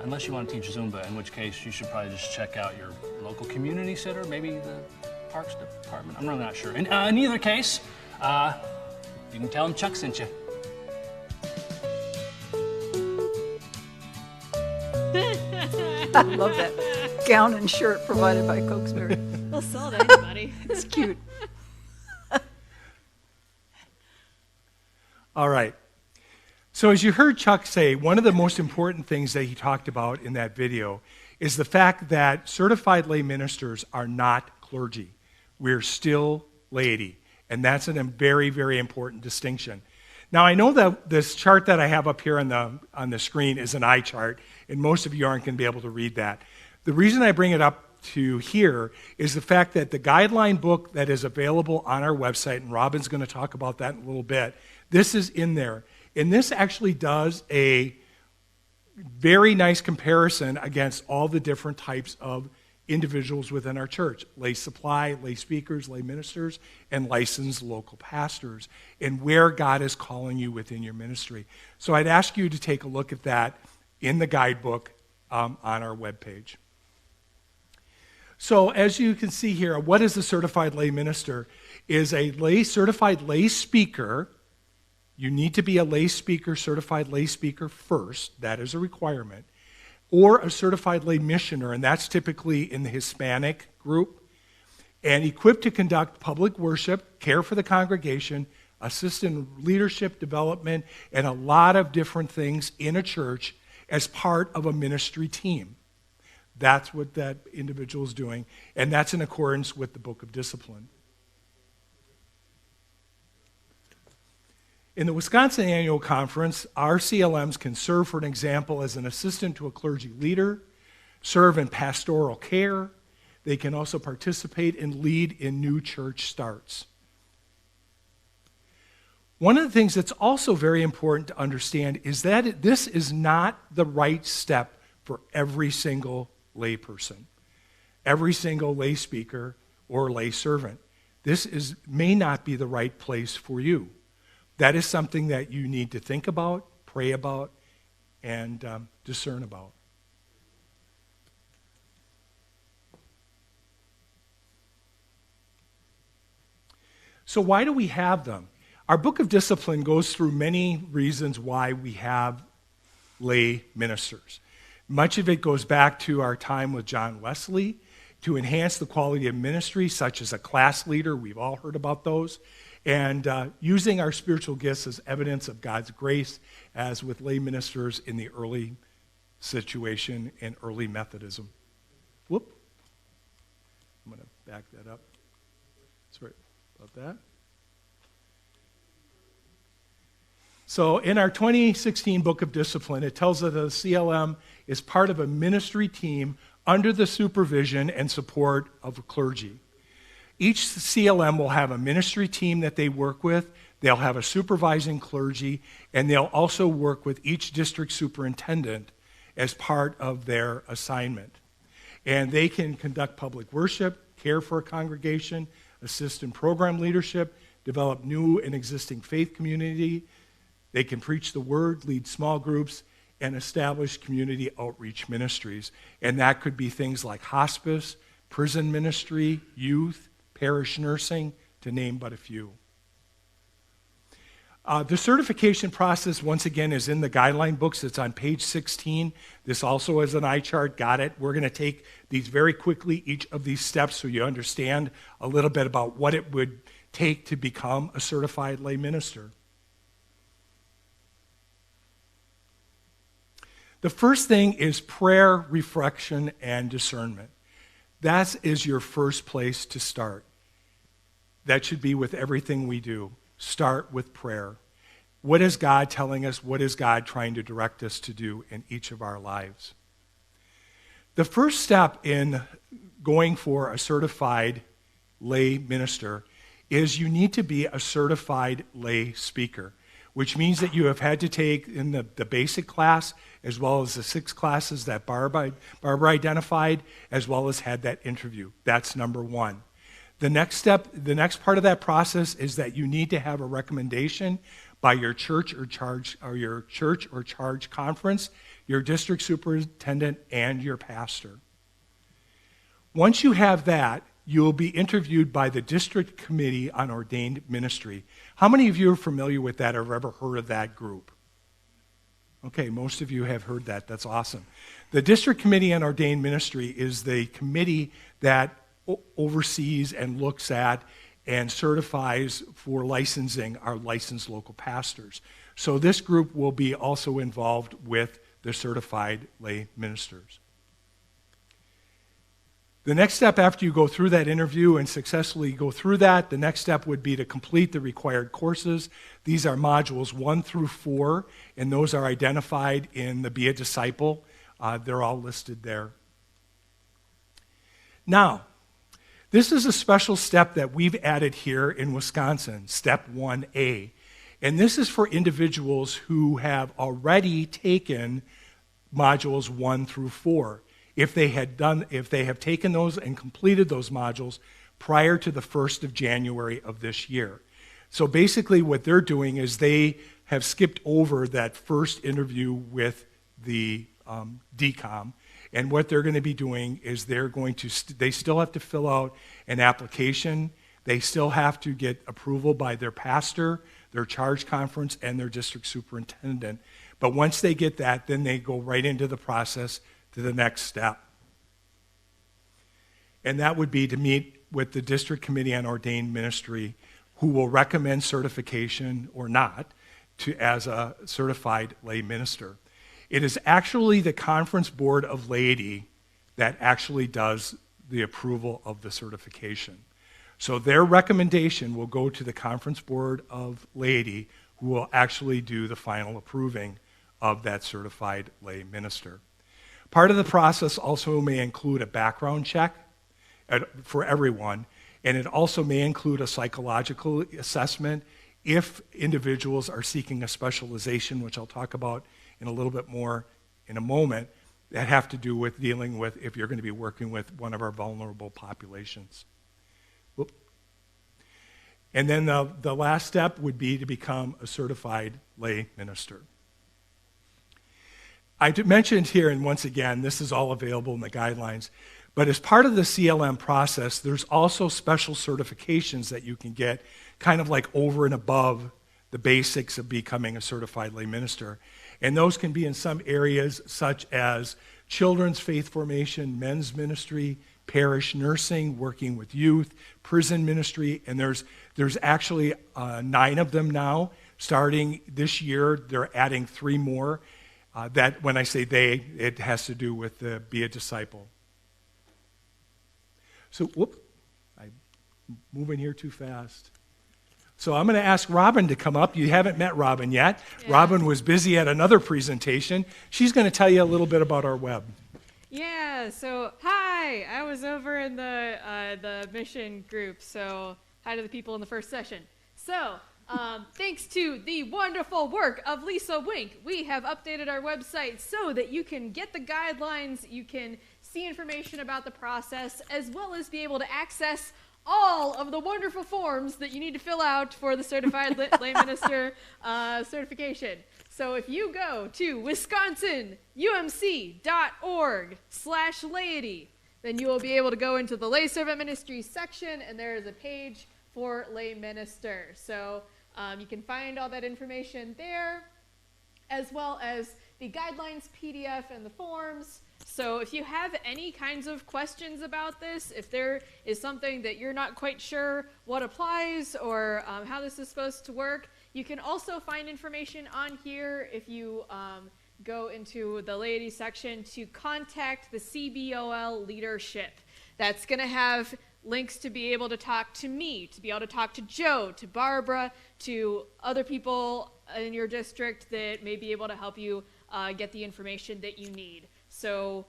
C: unless you want to teach Zumba, in which case you should probably just check out your local community center, maybe the Parks Department. I'm really not sure. In either case, you can tell them Chuck sent you.
B: I love that gown and shirt provided by Cokesbury.
I: We'll sell it to anybody.
B: It's cute.
A: All right. So as you heard Chuck say, one of the most important things that he talked about in that video is the fact that certified lay ministers are not clergy. We're still laity, and that's a very, very important distinction. Now, I know that this chart that I have up here on the screen is an eye chart, and most of you aren't going to be able to read that. The reason I bring it up to here is the fact that the guideline book that is available on our website, and Robin's going to talk about that in a little bit, this is in there. And this actually does a very nice comparison against all the different types of individuals within our church, lay supply, lay speakers, lay ministers, and licensed local pastors, and where God is calling you within your ministry. So I'd ask you to take a look at that in the guidebook on our webpage. So as you can see here, what is a certified lay minister? Is a certified lay speaker. You need to be a lay speaker, certified lay speaker first. That is a requirement. Or a certified lay missioner, and that's typically in the Hispanic group, and equipped to conduct public worship, care for the congregation, assist in leadership development, and a lot of different things in a church as part of a ministry team. That's what that individual is doing, and that's in accordance with the Book of Discipline. In the Wisconsin Annual Conference, our CLMs can serve, for an example, as an assistant to a clergy leader, serve in pastoral care. They can also participate and lead in new church starts. One of the things that's also very important to understand is that this is not the right step for every single layperson, every single lay speaker or lay servant. This may not be the right place for you. That is something that you need to think about, pray about, and discern about. So why do we have them? Our Book of Discipline goes through many reasons why we have lay ministers. Much of it goes back to our time with John Wesley to enhance the quality of ministry, such as a class leader. We've all heard about those. And using our spiritual gifts as evidence of God's grace, as with lay ministers in the early situation in early Methodism. Whoop. I'm going to back that up. Sorry about that. So in our 2016 Book of Discipline, it tells us that the CLM is part of a ministry team under the supervision and support of clergy. Each CLM will have a ministry team that they work with. They'll have a supervising clergy, and they'll also work with each district superintendent as part of their assignment. And they can conduct public worship, care for a congregation, assist in program leadership, develop new and existing faith community. They can preach the word, lead small groups, and establish community outreach ministries. And that could be things like hospice, prison ministry, youth, parish nursing, to name but a few. The certification process, once again, is in the guideline books. It's on page 16. This also is an eye chart. Got it? We're going to take these very quickly, each of these steps, so you understand a little bit about what it would take to become a certified lay minister. The first thing is prayer, reflection, and discernment. That is your first place to start. That should be with everything we do. Start with prayer. What is God telling us? What is God trying to direct us to do in each of our lives? The first step in going for a certified lay minister is you need to be a certified lay speaker, which means that you have had to take in the basic class as well as the 6 classes that Barbara identified, as well as had that interview. That's number one. The next step, the next part of that process is that you need to have a recommendation by your church or charge conference, your district superintendent, and your pastor. Once you have that, you will be interviewed by the District Committee on Ordained Ministry. How many of you are familiar with that or have ever heard of that group? Okay, most of you have heard that. That's awesome. The District Committee on Ordained Ministry is the committee that oversees and looks at and certifies for licensing our licensed local pastors. So this group will be also involved with the certified lay ministers. The next step after you go through that interview and successfully go through that, the next step would be to complete the required courses. These are modules 1 through 4, and those are identified in the Be a Disciple. They're all listed there. Now, this is a special step that we've added here in Wisconsin, Step 1A. And this is for individuals who have already taken modules 1 through 4. if they have taken those and completed those modules prior to the 1st of January of this year. So basically what they're doing is they have skipped over that first interview with the DCOM, and what they're going to be doing is they still have to fill out an application. They still have to get approval by their pastor, their charge conference, and their district superintendent. But once they get that, then they go right into the process to the next step. And that would be to meet with the District Committee on Ordained Ministry, who will recommend certification or not as a certified lay minister. It is actually the Conference Board of Laity that actually does the approval of the certification. So their recommendation will go to the Conference Board of Laity, who will actually do the final approving of that certified lay minister. Part of the process also may include a background check for everyone, and it also may include a psychological assessment if individuals are seeking a specialization, which I'll talk about in a little bit more in a moment, that have to do with dealing with if you're going to be working with one of our vulnerable populations. Whoop. And then the last step would be to become a certified lay minister. I mentioned here, and once again, this is all available in the guidelines, but as part of the CLM process, there's also special certifications that you can get kind of like over and above the basics of becoming a certified lay minister. And those can be in some areas such as children's faith formation, men's ministry, parish nursing, working with youth, prison ministry, and there's actually 9 of them now. Starting this year, they're adding 3 more. That, when I say they, it has to do with the Be a Disciple. So, I'm moving here too fast. So I'm going to ask Robin to come up. You haven't met Robin yet. Yeah. Robin was busy at another presentation. She's going to tell you a little bit about our web.
I: Yeah, so hi, I was over in the mission group, so hi to the people in the first session. So, thanks to the wonderful work of Lisa Wink, we have updated our website so that you can get the guidelines, you can see information about the process, as well as be able to access all of the wonderful forms that you need to fill out for the Certified Lay Minister certification. So if you go to wisconsinumc.org/laity, then you will be able to go into the Lay Servant Ministries section, and there is a page for lay minister. So you can find all that information there, as well as the guidelines PDF and the forms. So if you have any kinds of questions about this, if there is something that you're not quite sure what applies or how this is supposed to work, you can also find information on here if you go into the laity section to contact the CBOL leadership. That's going to have links to be able to talk to me, to be able to talk to Joe, to Barbara, to other people in your district that may be able to help you get the information that you need. So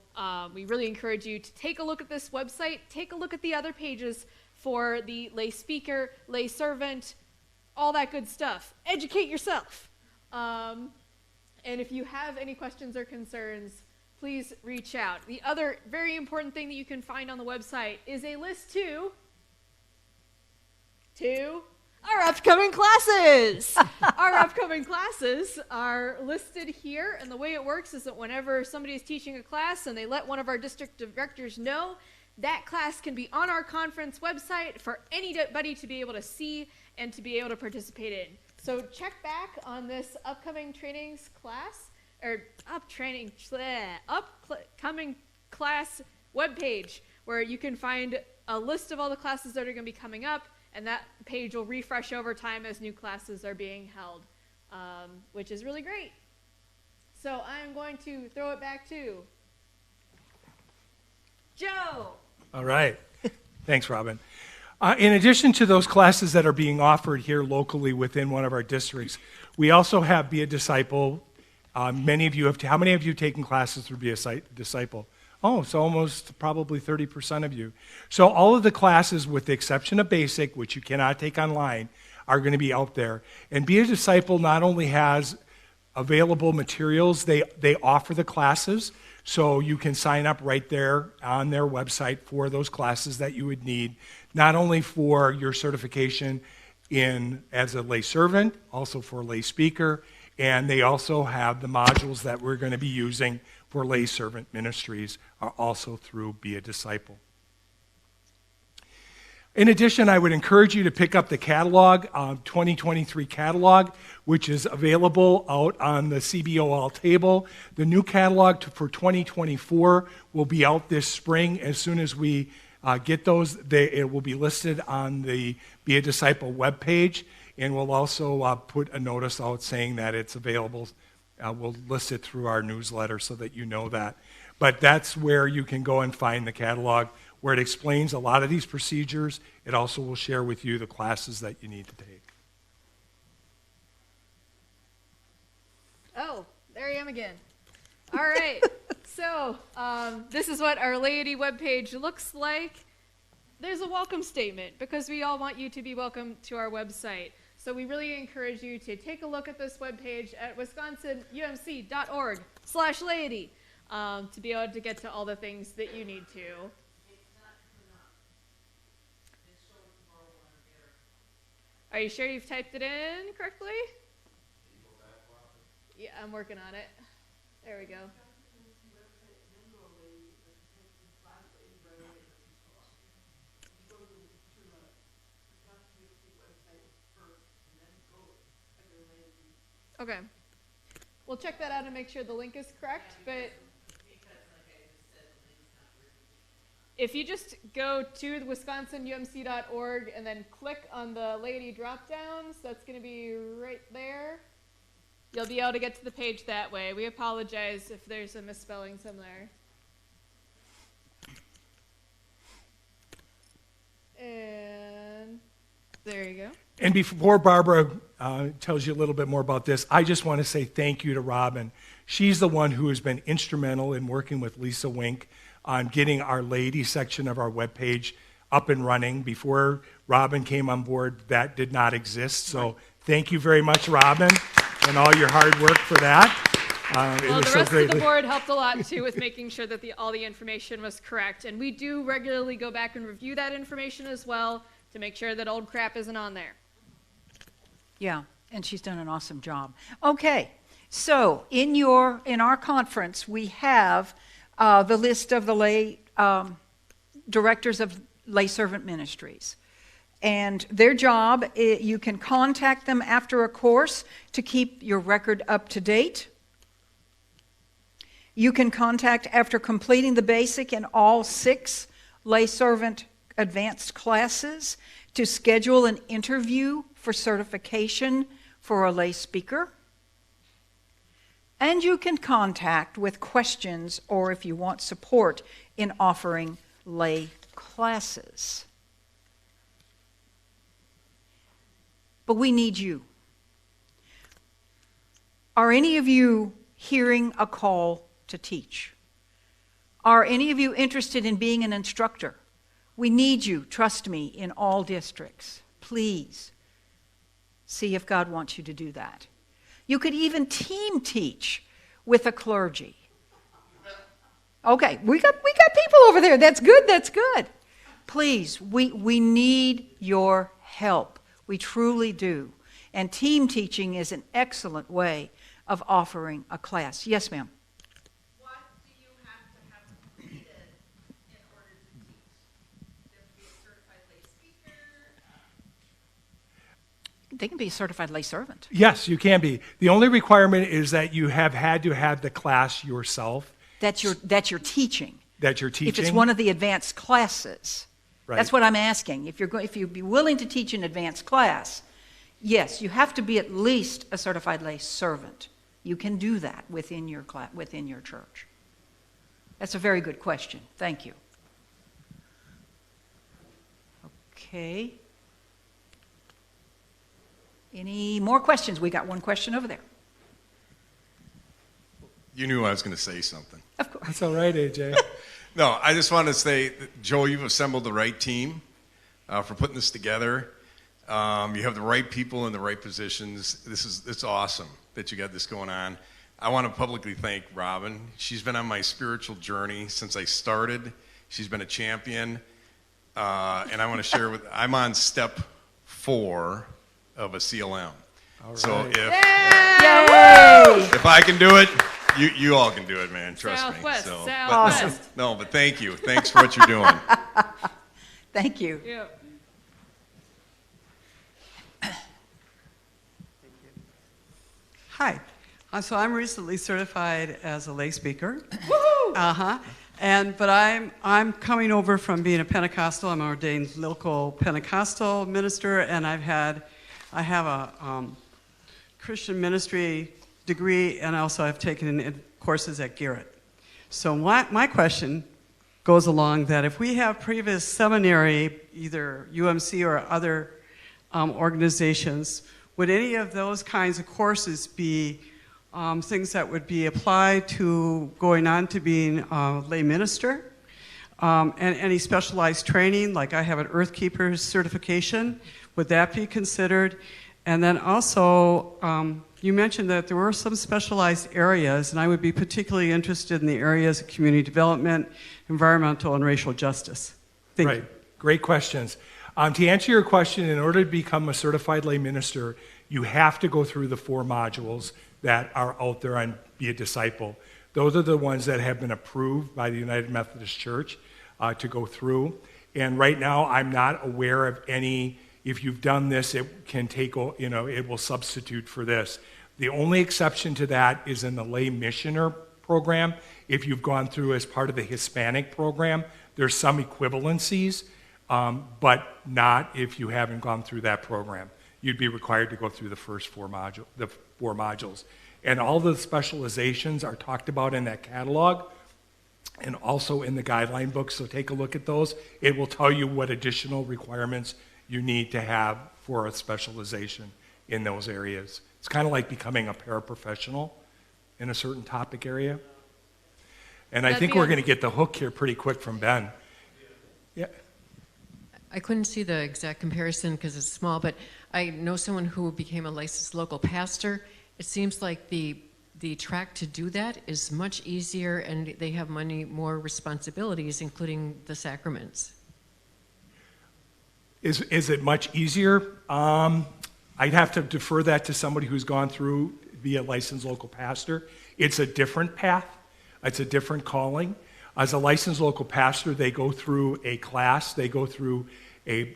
I: we really encourage you to take a look at this website, take a look at the other pages for the lay speaker, lay servant, all that good stuff. Educate yourself. And if you have any questions or concerns, please reach out. The other very important thing that you can find on the website is a list to our upcoming classes. Our upcoming classes are listed here, and the way it works is that whenever somebody is teaching a class and they let one of our district directors know, that class can be on our conference website for anybody to be able to see and to be able to participate in. So check back on this upcoming trainings class, or upcoming class webpage, where you can find a list of all the classes that are going to be coming up, and that page will refresh over time as new classes are being held, which is really great. So I'm going to throw it back to Joe.
A: All right. Thanks, Robin. In addition to those classes that are being offered here locally within one of our districts, we also have Be a Disciple. How many of you have taken classes through Be a Disciple? Oh, so almost probably 30% of you. So all of the classes, with the exception of basic, which you cannot take online, are going to be out there. And Be a Disciple not only has available materials, they offer the classes. So you can sign up right there on their website for those classes that you would need, not only for your certification as a lay servant, also for lay speaker, and they also have the modules that we're going to be using for lay servant ministries are also through Be a Disciple. In addition, I would encourage you to pick up the catalog, 2023 catalog, which is available out on the CBOL table. The new catalog for 2024 will be out this spring. As soon as we get those, it will be listed on the Be a Disciple webpage, and we'll also put a notice out saying that it's available. We'll list it through our newsletter so that you know that. But that's where you can go and find the catalog, where it explains a lot of these procedures. It also will share with you the classes that you need to take.
I: Oh, there I am again. All right. So this is what our Laity webpage looks like. There's a welcome statement because we all want you to be welcome to our website. So we really encourage you to take a look at this webpage at wisconsinumc.org/laity to be able to get to all the things that you need to. Are you sure you've typed it in correctly? Yeah, I'm working on it. There we go. Okay. We'll check that out and make sure the link is correct, but if you just go to wisconsinumc.org and then click on the Laity drop-down, so that's going to be right there, you'll be able to get to the page that way. We apologize if there's a misspelling somewhere. And there you go.
A: And before Barbara tells you a little bit more about this, I just want to say thank you to Robin. She's the one who has been instrumental in working with Lisa Wink on getting our Laity section of our webpage up and running. Before Robin came on board, that did not exist. So thank you very much, Robin, and all your hard work for that.
I: Well, the rest of the board helped a lot, too, with making sure that all the information was correct. And we do regularly go back and review that information as well to make sure that old crap isn't on there.
B: Yeah, and she's done an awesome job. Okay, so in our conference, we have the list of the lay directors of lay servant ministries. And their job, you can contact them after a course to keep your record up to date. You can contact after completing the basic and all 6 lay servant advanced classes to schedule an interview for certification for a lay speaker. And you can contact with questions or if you want support in offering lay classes. But we need you. Are any of you hearing a call to teach? Are any of you interested in being an instructor? We need you, trust me, in all districts. Please see if God wants you to do that. You could even team teach with a clergy. Okay, we got people over there. That's good, that's good. Please, we need your help. We truly do. And team teaching is an excellent way of offering a class. Yes, ma'am.
N: What do you have to have completed in order to teach? Do you have to be a certified lay speaker?
B: They can be a certified lay servant.
A: Yes, you can be. The only requirement is that you have had to have the class yourself.
B: That's your teaching.
A: That you're teaching.
B: If it's one of the advanced classes.
A: Right.
B: That's what I'm asking. If you'd be willing to teach an advanced class, yes, you have to be at least a certified lay servant. You can do that within your within your church. That's a very good question. Thank you. Okay. Any more questions? We got one question over there.
O: You knew I was going to say something.
B: Of course.
A: That's all right, AJ.
O: No, I just want to say, Joe, you've assembled the right team for putting this together. You have the right people in the right positions. It's awesome that you got this going on. I want to publicly thank Robin. She's been on my spiritual journey since I started. She's been a champion. And I want to share I'm on step 4 of a CLM.
A: All right.
O: So
B: Yay!
O: if I can do it, you all can do it, man. Trust
I: Southwest,
O: me. So,
I: Southwest.
O: but thank you. Thanks for what you're doing.
B: Thank you.
I: Yeah.
P: Hi. So I'm recently certified as a lay speaker.
I: Woohoo!
P: But I'm coming over from being a Pentecostal. I'm an ordained local Pentecostal minister, and I have a Christian ministry degree, and also I've taken courses at Garrett. So my question goes along that if we have previous seminary, either UMC or other organizations, would any of those kinds of courses be things that would be applied to going on to being a lay minister? And any specialized training, like I have an Earth Keeper's certification, would that be considered? And then also, you mentioned that there were some specialized areas, and I would be particularly interested in the areas of community development, environmental, and racial justice. Thank you.
A: Great questions. To answer your question, in order to become a certified lay minister, you have to go through the 4 modules that are out there on Be a Disciple. Those are the ones that have been approved by the United Methodist Church to go through. And right now, I'm not aware of any. If you've done this, it can take, it will substitute for this. The only exception to that is in the lay missioner program. If you've gone through as part of the Hispanic program, there's some equivalencies, but not if you haven't gone through that program. You'd be required to go through the first 4 modules. And all the specializations are talked about in that catalog and also in the guideline book, so take a look at those. It will tell you what additional requirements you need to have for a specialization in those areas. It's kind of like becoming a paraprofessional in a certain topic area. And I think we're going to get the hook here pretty quick from Ben. Yeah.
Q: I couldn't see the exact comparison because it's small, but I know someone who became a licensed local pastor. It seems like the track to do that is much easier, and they have more responsibilities, including the sacraments.
A: Is it much easier? I'd have to defer that to somebody who's gone through, be a licensed local pastor. It's a different path. It's a different calling. As a licensed local pastor, they go through a class. They go through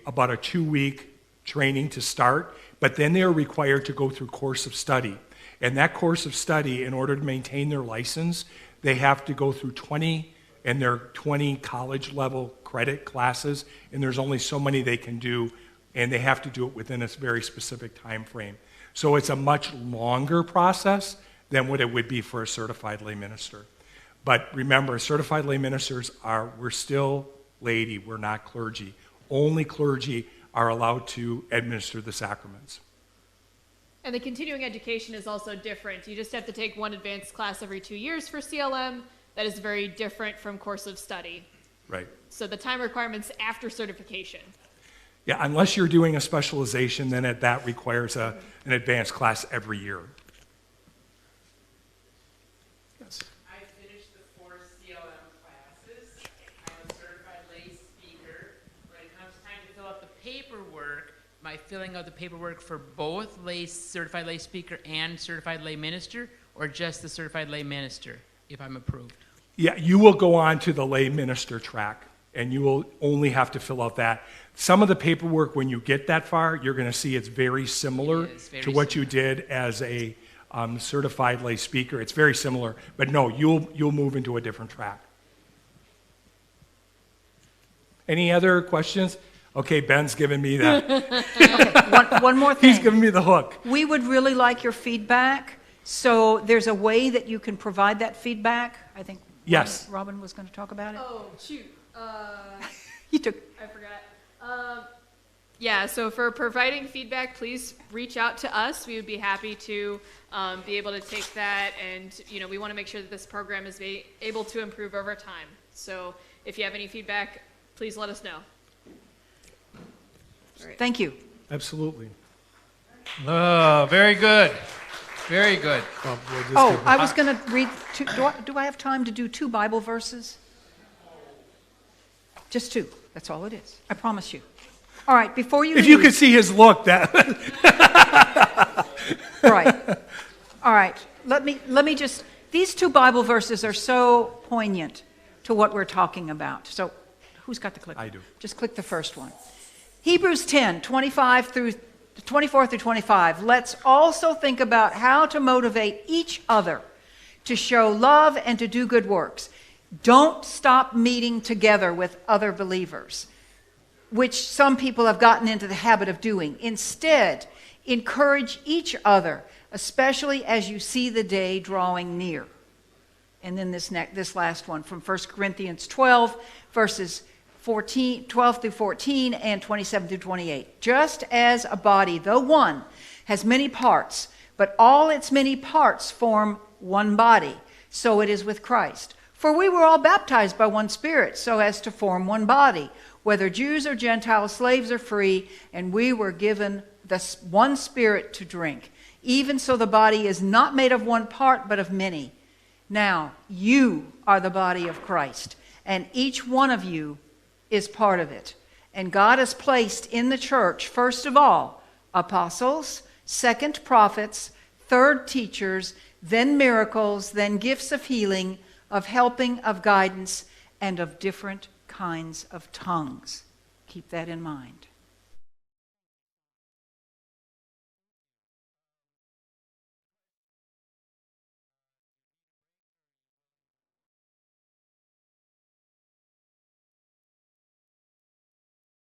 A: about a 2-week training to start, but then they are required to go through course of study. And that course of study, in order to maintain their license, they have to go through 20 college-level credit classes, and there's only so many they can do, and they have to do it within a very specific time frame. So it's a much longer process than what it would be for a certified lay minister. But remember, certified lay ministers we're still laity, we're not clergy. Only clergy are allowed to administer the sacraments.
I: And the continuing education is also different. You just have to take one advanced class every 2 years for CLM. That is very different from course of study.
A: Right.
I: So the time requirements after certification.
A: Yeah, unless you're doing a specialization, then that requires an advanced class every year. Yes.
R: I finished the 4 CLM classes. I'm a certified lay speaker. When it comes time to fill out the paperwork, am I filling out the paperwork for both certified lay speaker and certified lay minister, or just the certified lay minister, if I'm approved?
A: Yeah, you will go on to the lay minister track, and you will only have to fill out that. Some of the paperwork, when you get that far, you're going to see it's very similar to what you did as a certified lay speaker. It's very similar, but no, you'll move into a different track. Any other questions? Okay, Ben's giving me that.
B: Okay, one more thing.
A: He's giving me the hook.
B: We would really like your feedback. So there's a way that you can provide that feedback. I think
A: yes.
B: Robin was going to talk about it.
I: Oh, shoot.
B: You took.
I: I forgot. Yeah, so for providing feedback, please reach out to us. We would be happy to be able to take that, and we want to make sure that this program is able to improve over time. So if you have any feedback, please let us know.
B: Thank you.
A: Absolutely.
S: Very good. Very good.
B: Oh, I was going to read, do I have time to do 2 Bible verses? Just 2. That's all it is. I promise you. All right, before you
A: If
B: leave,
A: you could see his look, that.
B: Right. All right. Let me just, these 2 Bible verses are so poignant to what we're talking about. So who's got the clicker?
A: I do.
B: Just click the first one. Hebrews 10, 24 through 25. Let's also think about how to motivate each other to show love and to do good works. Don't stop meeting together with other believers, which some people have gotten into the habit of doing. Instead, encourage each other, especially as you see the day drawing near. And then this last one from 1 Corinthians 12, verses 12 through 14 and 27 through 28. Just as a body, though one, has many parts, but all its many parts form one body, so it is with Christ. For we were all baptized by one Spirit, so as to form one body, whether Jews or Gentiles, slaves or free, and we were given the one Spirit to drink. Even so, the body is not made of one part, but of many. Now, you are the body of Christ, and each one of you is part of it. And God has placed in the church, first of all, apostles, second prophets, third teachers, then miracles, then gifts of healing, of helping, of guidance, and of different kinds of tongues. Keep that in mind.